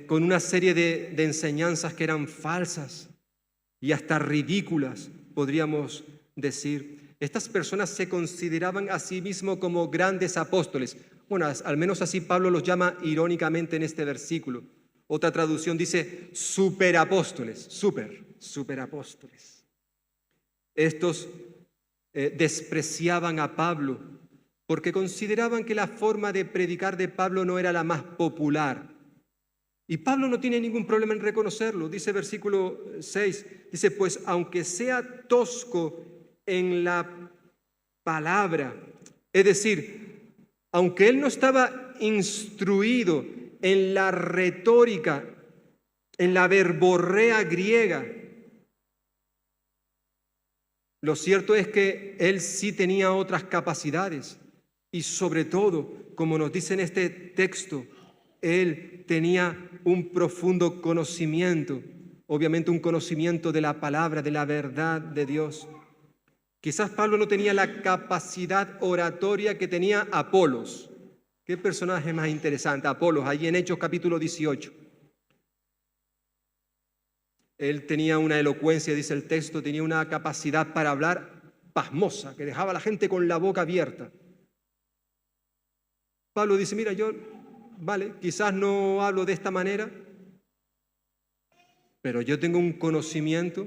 A: con una serie de enseñanzas que eran falsas y hasta ridículas, podríamos decir. Estas personas se consideraban a sí mismos como grandes apóstoles. Bueno, al menos así Pablo los llama irónicamente en este versículo. Otra traducción dice superapóstoles, superapóstoles. Estos despreciaban a Pablo porque consideraban que la forma de predicar de Pablo no era la más popular. Y Pablo no tiene ningún problema en reconocerlo. Dice versículo 6, dice, pues aunque sea tosco en la palabra, es decir, aunque él no estaba instruido en la retórica, en la verborrea griega, lo cierto es que él sí tenía otras capacidades y sobre todo, como nos dice en este texto, él tenía un profundo conocimiento, obviamente un conocimiento de la palabra, de la verdad de Dios. Quizás Pablo no tenía la capacidad oratoria que tenía Apolos. ¿Qué personaje más interesante? Apolos, ahí en Hechos capítulo 18. Él tenía una elocuencia, dice el texto, tenía una capacidad para hablar pasmosa, que dejaba a la gente con la boca abierta. Pablo dice, mira, vale, quizás no hablo de esta manera, pero yo tengo un conocimiento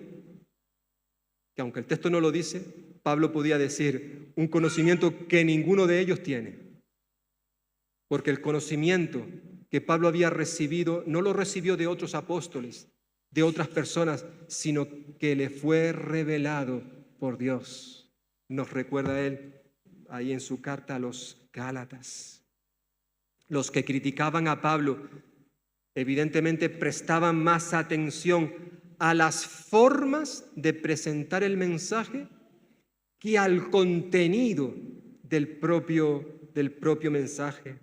A: que aunque el texto no lo dice, Pablo podía decir, un conocimiento que ninguno de ellos tiene. Porque el conocimiento que Pablo había recibido no lo recibió de otros apóstoles, de otras personas, sino que le fue revelado por Dios. Nos recuerda él ahí en su carta a los Gálatas. Los que criticaban a Pablo evidentemente prestaban más atención a las formas de presentar el mensaje que al contenido del propio mensaje.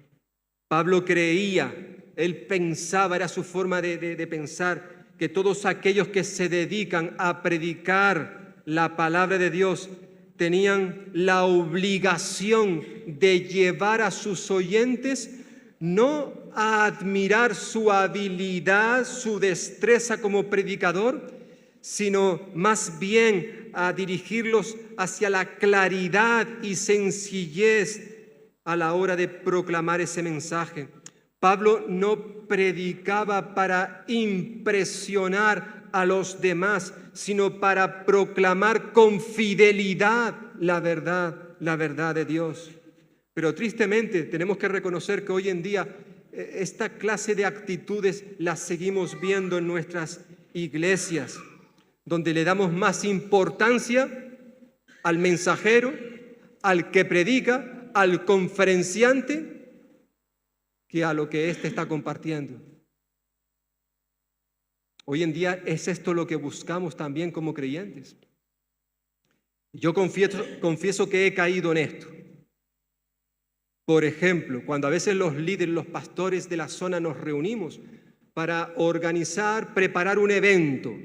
A: Pablo creía, él pensaba, era su forma de pensar, que todos aquellos que se dedican a predicar la palabra de Dios tenían la obligación de llevar a sus oyentes no a admirar su habilidad, su destreza como predicador, sino más bien a dirigirlos hacia la claridad y sencillez a la hora de proclamar ese mensaje. Pablo no predicaba para impresionar a los demás, sino para proclamar con fidelidad la verdad de Dios. Pero tristemente tenemos que reconocer que hoy en día esta clase de actitudes las seguimos viendo en nuestras iglesias, donde le damos más importancia al mensajero, al que predica, al conferenciante, que a lo que éste está compartiendo. Hoy en día es esto lo que buscamos también como creyentes. Yo confieso que he caído en esto. Por ejemplo, cuando a veces los líderes, los pastores de la zona nos reunimos para organizar, preparar un evento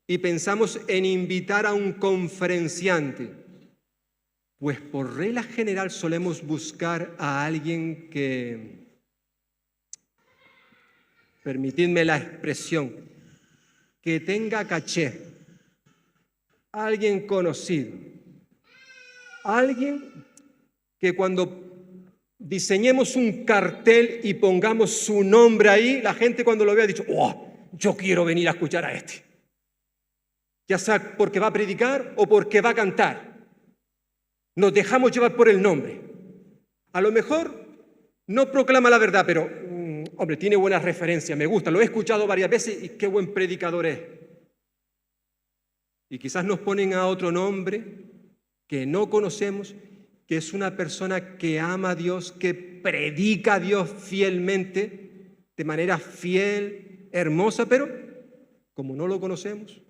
A: y pensamos en invitar a un conferenciante, pues por regla general solemos buscar a alguien que, permitidme la expresión, que tenga caché, alguien conocido, alguien que cuando diseñemos un cartel y pongamos su nombre ahí, la gente cuando lo vea ha dicho, ¡oh, yo quiero venir a escuchar a este! Ya sea porque va a predicar o porque va a cantar. Nos dejamos llevar por el nombre. A lo mejor no proclama la verdad, pero, hombre, tiene buenas referencias, me gusta, lo he escuchado varias veces y qué buen predicador es. Y quizás nos ponen a otro nombre que no conocemos, que es una persona que ama a Dios, que predica a Dios fielmente, de manera fiel, hermosa, pero como no lo conocemos.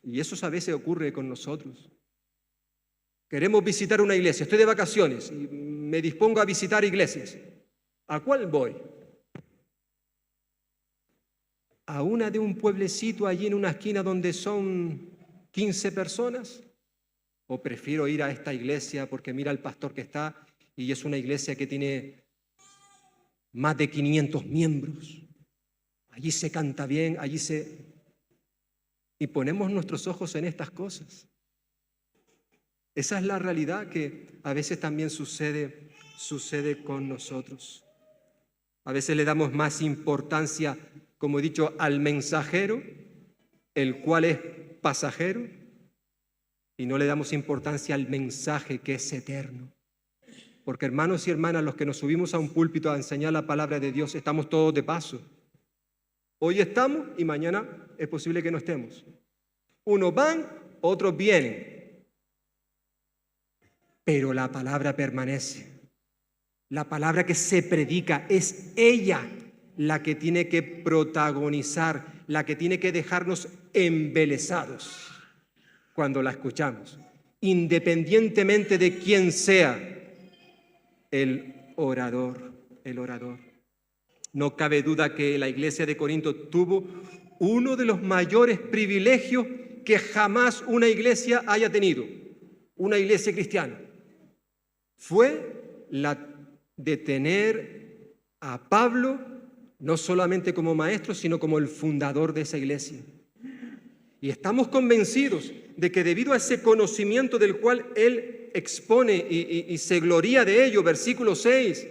A: Y eso a veces ocurre con nosotros. Queremos visitar una iglesia, estoy de vacaciones y me dispongo a visitar iglesias. ¿A cuál voy? ¿A una de un pueblecito allí en una esquina donde son 15 personas? ¿O prefiero ir a esta iglesia porque mira el pastor que está y es una iglesia que tiene más de 500 miembros? Allí se canta bien, y ponemos nuestros ojos en estas cosas. Esa es la realidad que a veces también sucede con nosotros. A veces le damos más importancia, como he dicho, al mensajero, el cual es pasajero, y no le damos importancia al mensaje que es eterno. Porque hermanos y hermanas, los que nos subimos a un púlpito a enseñar la palabra de Dios, estamos todos de paso. Hoy estamos y mañana es posible que no estemos. Unos van, otros vienen. Pero la palabra permanece. La palabra que se predica es ella la que tiene que protagonizar, la que tiene que dejarnos embelesados cuando la escuchamos, independientemente de quién sea el orador. No cabe duda que la iglesia de Corinto tuvo uno de los mayores privilegios que jamás una iglesia haya tenido, una iglesia cristiana. Fue la de tener a Pablo no solamente como maestro, sino como el fundador de esa iglesia. Y estamos convencidos de que debido a ese conocimiento del cual él expone y se gloría de ello, versículo 6,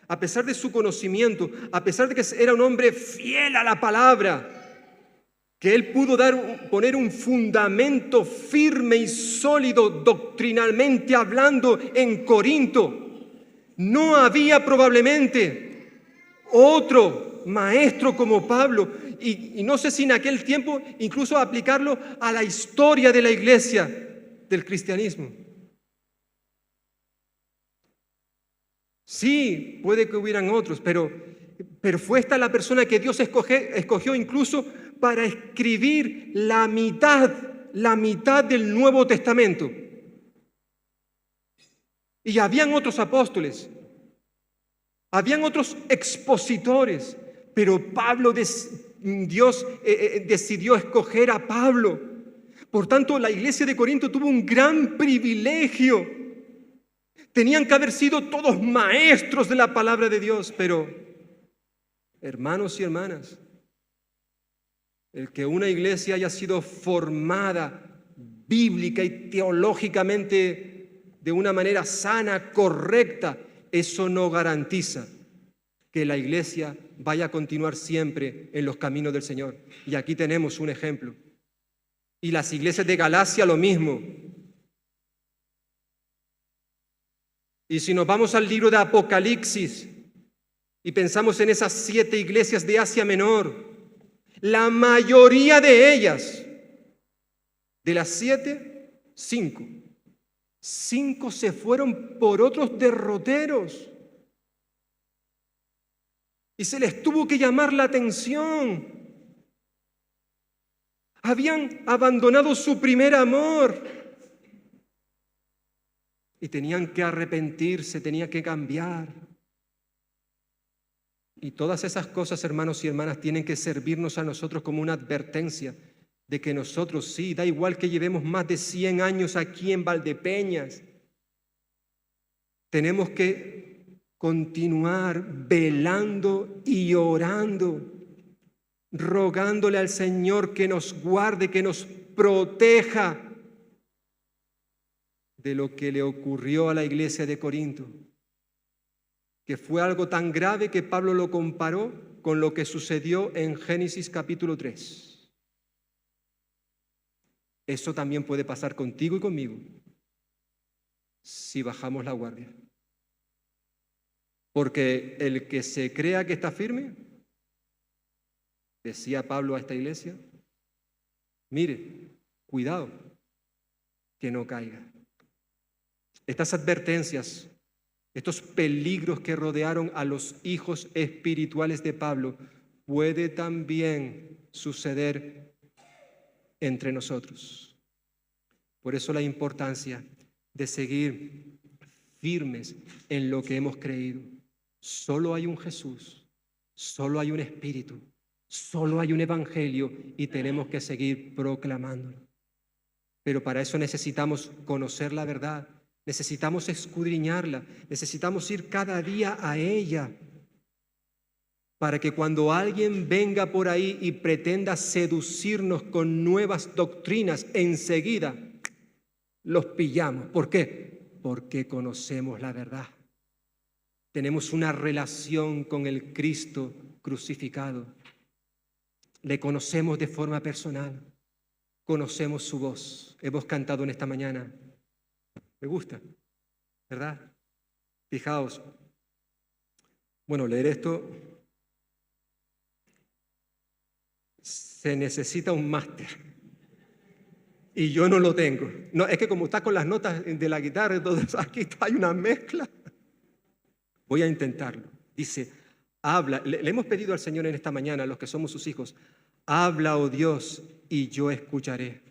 A: a pesar de su conocimiento, a pesar de que era un hombre fiel a la palabra, que él pudo poner un fundamento firme y sólido doctrinalmente hablando en Corinto, no había probablemente otro maestro como Pablo, y no sé si en aquel tiempo incluso aplicarlo a la historia de la iglesia del cristianismo. Sí, puede que hubieran otros, pero fue esta la persona que Dios escogió incluso para escribir la mitad del Nuevo Testamento. Y habían otros apóstoles, habían otros expositores, pero Dios decidió escoger a Pablo. Por tanto, la iglesia de Corinto tuvo un gran privilegio. Tenían que haber sido todos maestros de la palabra de Dios, pero, hermanos y hermanas, el que una iglesia haya sido formada bíblica y teológicamente de una manera sana, correcta, eso no garantiza que la iglesia vaya a continuar siempre en los caminos del Señor. Y aquí tenemos un ejemplo. Y las iglesias de Galacia lo mismo. Y si nos vamos al libro de Apocalipsis y pensamos en esas 7 iglesias de Asia Menor, la mayoría de ellas, de las 7, 5 se fueron por otros derroteros. Y se les tuvo que llamar la atención. Habían abandonado su primer amor y tenían que arrepentirse, tenían que cambiar. Y todas esas cosas, hermanos y hermanas, tienen que servirnos a nosotros como una advertencia de que nosotros, sí, da igual que llevemos más de 100 años aquí en Valdepeñas, tenemos que continuar velando y orando, rogándole al Señor que nos guarde, que nos proteja de lo que le ocurrió a la iglesia de Corinto, que fue algo tan grave que Pablo lo comparó con lo que sucedió en Génesis capítulo 3. Eso también puede pasar contigo y conmigo si bajamos la guardia. Porque el que se crea que está firme, decía Pablo a esta iglesia, mire, cuidado, que no caiga. Estas advertencias, estos peligros que rodearon a los hijos espirituales de Pablo, puede también suceder entre nosotros. Por eso la importancia de seguir firmes en lo que hemos creído. Solo hay un Jesús, solo hay un Espíritu, solo hay un Evangelio y tenemos que seguir proclamándolo. Pero para eso necesitamos conocer la verdad, necesitamos escudriñarla, necesitamos ir cada día a ella, para que cuando alguien venga por ahí y pretenda seducirnos con nuevas doctrinas, enseguida los pillamos. ¿Por qué? Porque conocemos la verdad. Tenemos una relación con el Cristo crucificado. Le conocemos de forma personal. Conocemos su voz. Hemos cantado en esta mañana. Me gusta, ¿verdad? Fijaos. Bueno, leer esto se necesita un máster. Y yo no lo tengo. No, es que como está con las notas de la guitarra, entonces aquí hay una mezcla. Voy a intentarlo. Dice, habla. Le hemos pedido al Señor en esta mañana, a los que somos sus hijos, habla, oh Dios, y yo escucharé.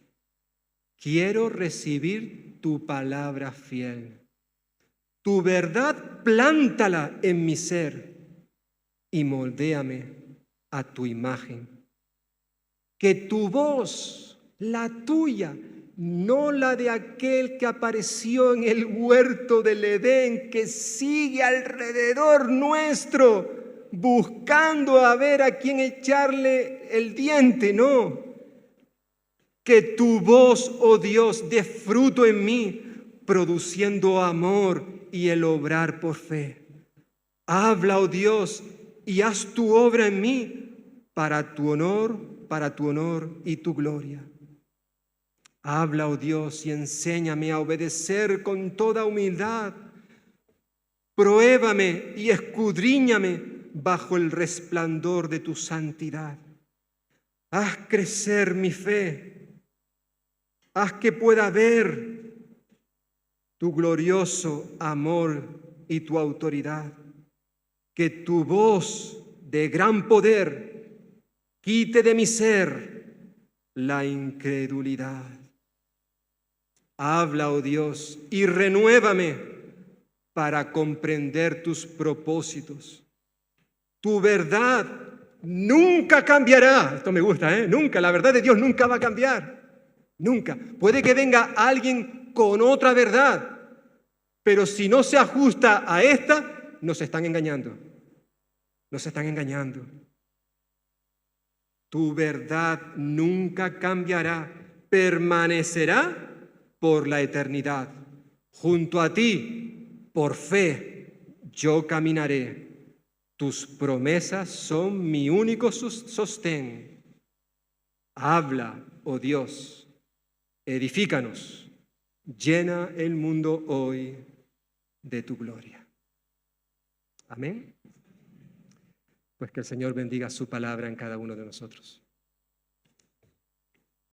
A: Quiero recibir tu palabra fiel. Tu verdad plántala en mi ser y moldéame a tu imagen. Que tu voz, la tuya, no la de aquel que apareció en el huerto del Edén, que sigue alrededor nuestro, buscando a ver a quién echarle el diente, no. Que tu voz, oh Dios, dé fruto en mí, produciendo amor y el obrar por fe. Habla, oh Dios, y haz tu obra en mí para tu honor y tu gloria. Habla, oh Dios, y enséñame a obedecer con toda humildad. Pruébame y escudriñame bajo el resplandor de tu santidad. Haz crecer mi fe. Haz que pueda ver tu glorioso amor y tu autoridad. Que tu voz de gran poder quite de mi ser la incredulidad. Habla, oh Dios, y renuévame para comprender tus propósitos. Tu verdad nunca cambiará. Esto me gusta, ¿eh? Nunca. La verdad de Dios nunca va a cambiar. Nunca. Puede que venga alguien con otra verdad, pero si no se ajusta a esta, nos están engañando. Nos están engañando. Tu verdad nunca cambiará, permanecerá por la eternidad. Junto a ti, por fe, yo caminaré. Tus promesas son mi único sostén. Habla, oh Dios, edifícanos, llena el mundo hoy de tu gloria. Amén. Pues que el Señor bendiga su palabra en cada uno de nosotros.